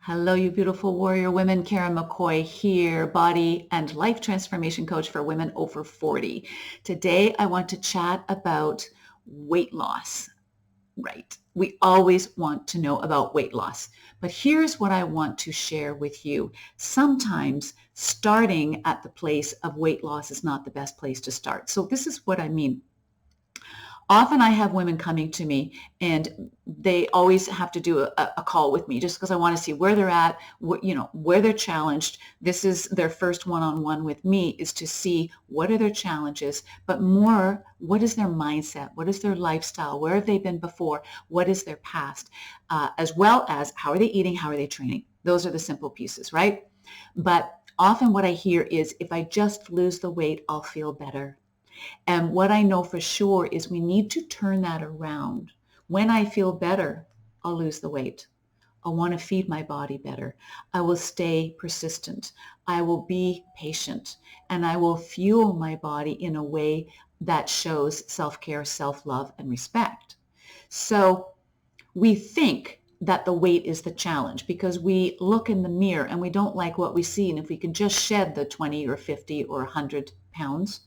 Hello, you beautiful warrior women. Karen McCoy here, body and life transformation coach for women over 40. Today, I want to chat about weight loss. Right. We always want to know about weight loss. But here's what I want to share with you. Sometimes starting at the place of weight loss is not the best place to start. So this is what I mean. Often I have women coming to me and they always have to do a call with me just because I want to see where they're at, where they're challenged. This is their first one-on-one with me, is to see what are their challenges, but more, what is their mindset? What is their lifestyle? Where have they been before? What is their past? As well as how are they eating? How are they training? Those are the simple pieces, right? But often what I hear is, if I just lose the weight, I'll feel better. And what I know for sure is we need to turn that around. When I feel better, I'll lose the weight. I want to feed my body better. I will stay persistent. I will be patient, and I will fuel my body in a way that shows self-care, self-love, and respect. So we think that the weight is the challenge because we look in the mirror and we don't like what we see. And if we can just shed the 20 or 50 or 100 pounds,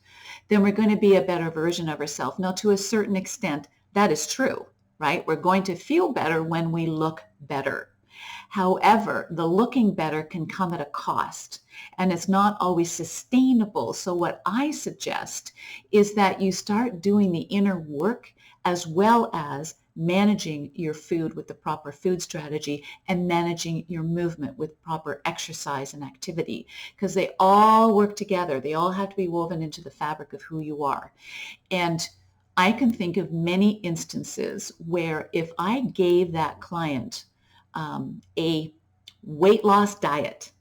then we're going to be a better version of ourselves. Now, to a certain extent, that is true, right? We're going to feel better when we look better. However, the looking better can come at a cost, and it's not always sustainable. So what I suggest is that you start doing the inner work as well as managing your food with the proper food strategy and managing your movement with proper exercise and activity, because they all work together. They all have to be woven into the fabric of who you are. And I can think of many instances where if I gave that client a weight loss diet,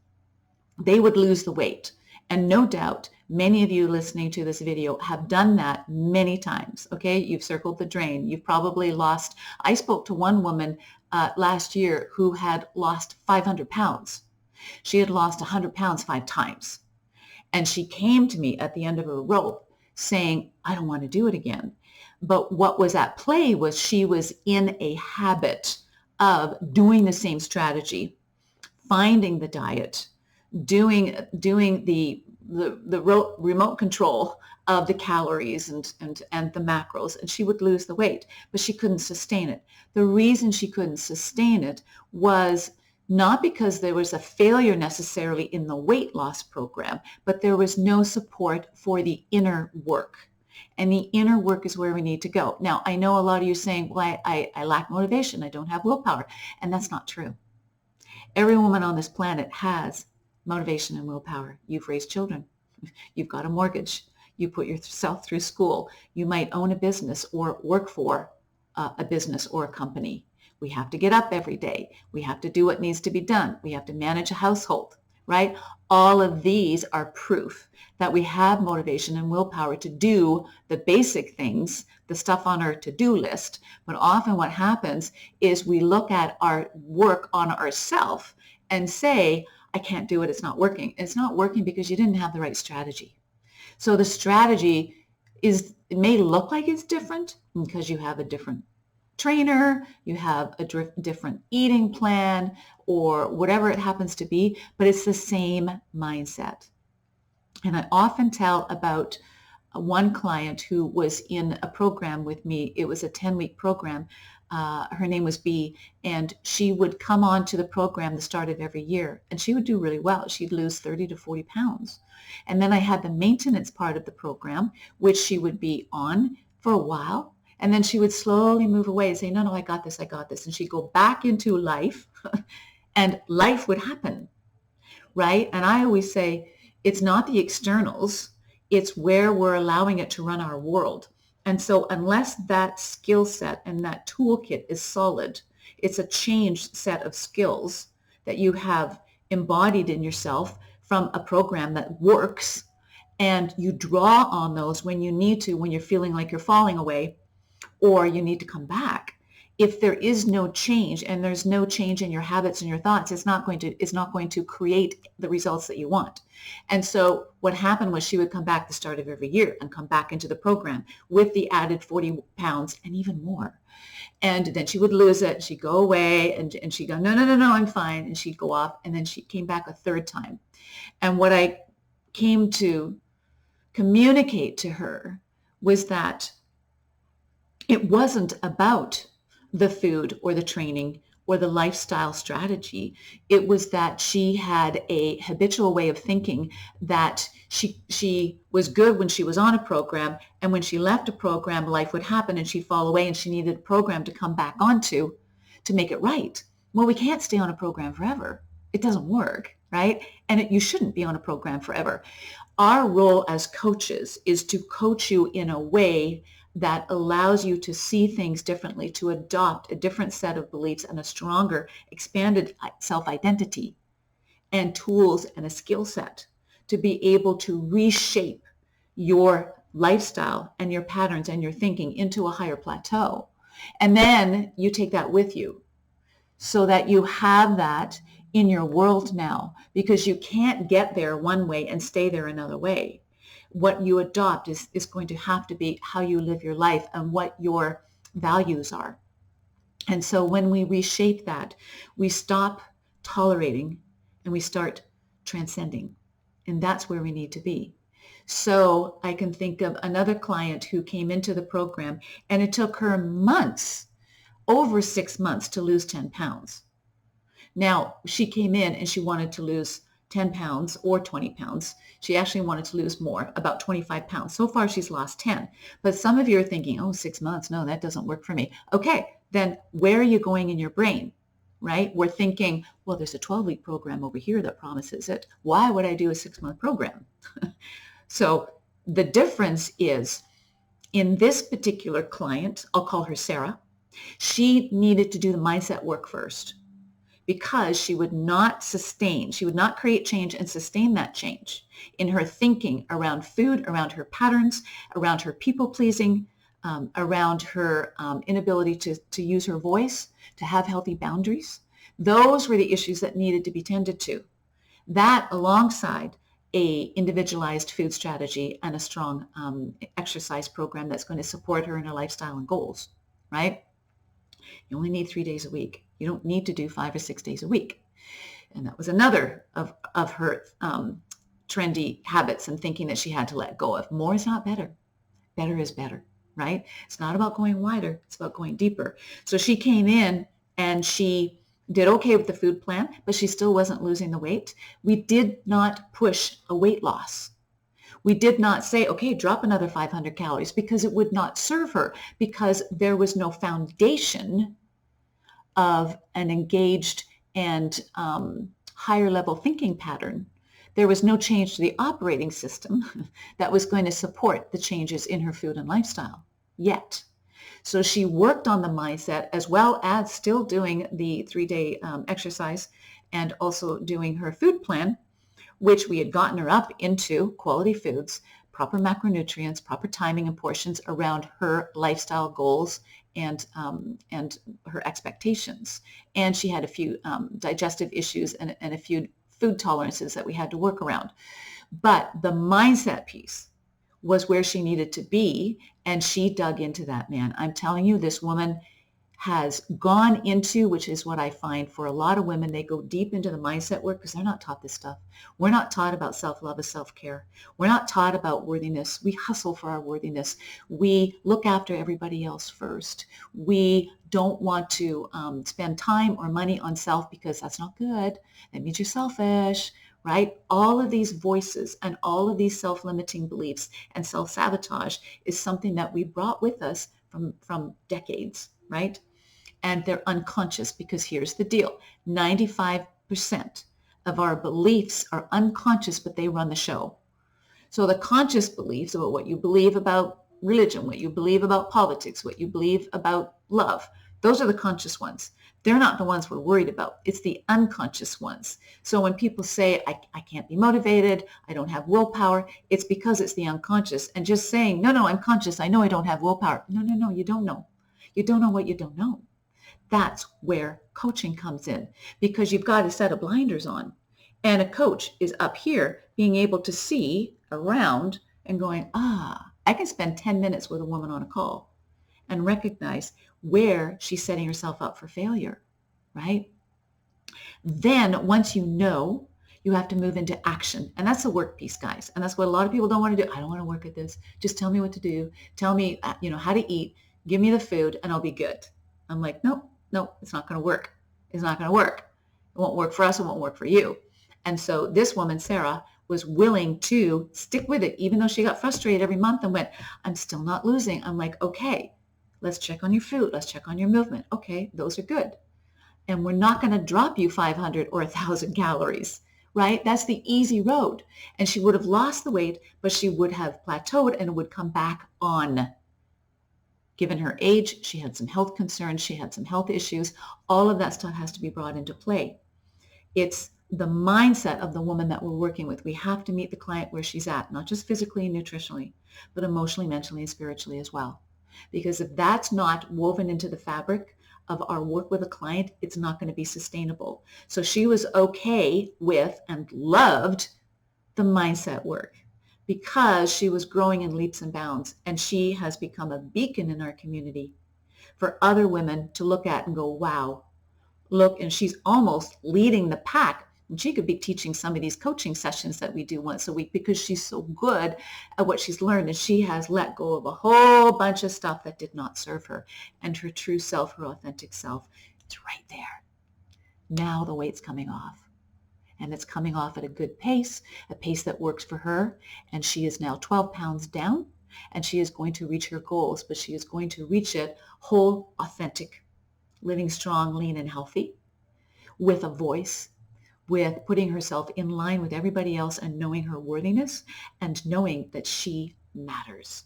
they would lose the weight. And no doubt, many of you listening to this video have done that many times, okay? You've circled the drain. You've probably lost. I spoke to one woman last year who had lost 500 pounds. She had lost 100 pounds 5 times. And she came to me at the end of her rope saying, I don't want to do it again. But what was at play was she was in a habit of doing the same strategy, finding the diet, doing the remote control of the calories and the macros, and she would lose the weight, but she couldn't sustain it. The reason she couldn't sustain it was not because there was a failure necessarily in the weight loss program, but there was no support for the inner work. And the inner work is where we need to go. Now, I know a lot of you are saying, well, I lack motivation. I don't have willpower. And that's not true. Every woman on this planet has motivation and willpower. You've raised children. You've got a mortgage. You put yourself through school. You might own a business or work for a business or a company. We have to get up every day. We have to do what needs to be done. We have to manage a household, right? All of these are proof that we have motivation and willpower to do the basic things, the stuff on our to-do list. But often what happens is we look at our work on ourselves and say, I can't do it. It's not working. It's not working because you didn't have the right strategy. So the strategy it may look like it's different because you have a different trainer, you have a different eating plan, or whatever it happens to be, but it's the same mindset. And I often tell about one client who was in a program with me. It was a 10-week program. Her name was B, and she would come on to the program the start of every year, and she would do really well. She'd lose 30 to 40 pounds. And then I had the maintenance part of the program, which she would be on for a while, and then she would slowly move away and say, no, I got this. And she'd go back into life, and life would happen, right? And I always say, it's not the externals, it's where we're allowing it to run our world. And so unless that skill set and that toolkit is solid, it's a changed set of skills that you have embodied in yourself from a program that works, and you draw on those when you need to, when you're feeling like you're falling away or you need to come back. if there is no change and there's no change in your habits and your thoughts, it's not going to create the results that you want. And so what happened was she would come back the start of every year and come back into the program with the added 40 pounds and even more. And then she would lose it. She'd go away and she'd go, no, I'm fine. And she'd go off. And then she came back a third time. And what I came to communicate to her was that it wasn't about the food or the training or the lifestyle strategy. It was that she had a habitual way of thinking that she was good when she was on a program, and when she left a program, life would happen and she'd fall away, and she needed a program to come back onto to make it right. Well, we can't stay on a program forever. It doesn't work, right? And you shouldn't be on a program forever. Our role as coaches is to coach you in a way that allows you to see things differently, to adopt a different set of beliefs and a stronger, expanded self-identity and tools and a skill set to be able to reshape your lifestyle and your patterns and your thinking into a higher plateau. And then you take that with you so that you have that in your world now, because you can't get there one way and stay there another way. What you adopt is going to have to be how you live your life and what your values are. And so when we reshape that, we stop tolerating and we start transcending. And that's where we need to be. So I can think of another client who came into the program, and it took her months, over 6 months, to lose 10 pounds. Now, she came in and she wanted to lose 10 pounds or 20 pounds. She actually wanted to lose more, about 25 pounds. So far, she's lost 10. But some of you are thinking, 6 months, no, that doesn't work for me. Okay, then where are you going in your brain, right? We're thinking, well, there's a 12-week program over here that promises it. Why would I do a 6-month program? So the difference is, in this particular client, I'll call her Sarah, she needed to do the mindset work first, because she would not create change and sustain that change in her thinking around food, around her patterns, around her people pleasing, around her inability to use her voice, to have healthy boundaries. Those were the issues that needed to be tended to. That, alongside a individualized food strategy and a strong exercise program that's going to support her in her lifestyle and goals, right? You only need 3 days a week. You don't need to do 5 or 6 days a week. And that was another of her trendy habits and thinking that she had to let go of. More is not better. Better is better, right? It's not about going wider. It's about going deeper. So she came in and she did okay with the food plan, but she still wasn't losing the weight. We did not push a weight loss. We did not say, okay, drop another 500 calories, because it would not serve her, because there was no foundation of an engaged and higher level thinking pattern. There was no change to the operating system that was going to support the changes in her food and lifestyle yet. So she worked on the mindset, as well as still doing the 3-day exercise and also doing her food plan, which we had gotten her up into quality foods, proper macronutrients, proper timing and portions around her lifestyle goals and her expectations. And she had a few digestive issues and a few food tolerances that we had to work around. But the mindset piece was where she needed to be, and she dug into that, man. I'm telling you, this woman has gone into, which is what I find for a lot of women, they go deep into the mindset work because they're not taught this stuff. We're not taught about self-love and self-care. We're not taught about worthiness. We hustle for our worthiness. We look after everybody else first. We don't want to spend time or money on self because that's not good. That means you're selfish, right? All of these voices and all of these self-limiting beliefs and self-sabotage is something that we brought with us from decades, right? And they're unconscious, because here's the deal. 95% of our beliefs are unconscious, but they run the show. So the conscious beliefs about what you believe about religion, what you believe about politics, what you believe about love, those are the conscious ones. They're not the ones we're worried about. It's the unconscious ones. So when people say, I can't be motivated, I don't have willpower, it's because it's the unconscious. And just saying, no, I'm conscious, I know I don't have willpower. No, you don't know. You don't know what you don't know. That's where coaching comes in, because you've got a set of blinders on, and a coach is up here being able to see around and going, I can spend 10 minutes with a woman on a call and recognize where she's setting herself up for failure, right? Then once you know, you have to move into action. And that's the work piece, guys. And that's what a lot of people don't want to do. I don't want to work at this. Just tell me what to do. Tell me, how to eat. Give me the food and I'll be good. I'm like, no, it's not going to work. It's not going to work. It won't work for us. It won't work for you. And so this woman, Sarah, was willing to stick with it, even though she got frustrated every month and went, I'm still not losing. I'm like, okay, let's check on your food. Let's check on your movement. Okay, those are good. And we're not going to drop you 500 or 1,000 calories, right? That's the easy road. And she would have lost the weight, but she would have plateaued and would come back on. Given her age, she had some health concerns, she had some health issues. All of that stuff has to be brought into play. It's the mindset of the woman that we're working with. We have to meet the client where she's at, not just physically and nutritionally, but emotionally, mentally, and spiritually as well. Because if that's not woven into the fabric of our work with a client, it's not going to be sustainable. So she was okay with and loved the mindset work because she was growing in leaps and bounds, and she has become a beacon in our community for other women to look at and go, wow, look, and she's almost leading the pack. And she could be teaching some of these coaching sessions that we do once a week because she's so good at what she's learned, and she has let go of a whole bunch of stuff that did not serve her, and her true self, her authentic self, it's right there. Now the weight's coming off, and it's coming off at a good pace, a pace that works for her, and she is now 12 pounds down, and she is going to reach her goals, but she is going to reach it whole, authentic, living strong, lean, and healthy, with a voice, with putting herself in line with everybody else and knowing her worthiness and knowing that she matters.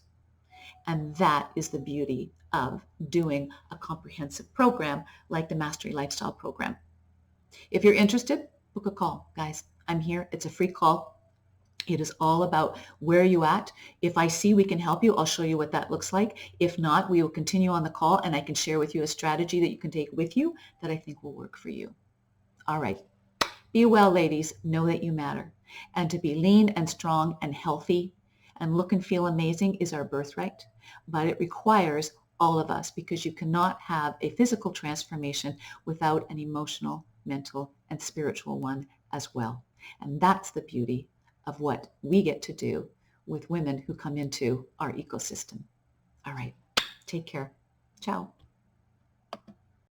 And that is the beauty of doing a comprehensive program like the Mastery Lifestyle Program. If you're interested, book a call, guys. I'm here. It's a free call. It is all about where are you at. If I see we can help you, I'll show you what that looks like. If not, we will continue on the call and I can share with you a strategy that you can take with you that I think will work for you. All right. Be well, ladies. Know that you matter. And to be lean and strong and healthy and look and feel amazing is our birthright. But it requires all of us, because you cannot have a physical transformation without an emotional, mental, and spiritual one as well. And that's the beauty of what we get to do with women who come into our ecosystem. All right. Take care. Ciao.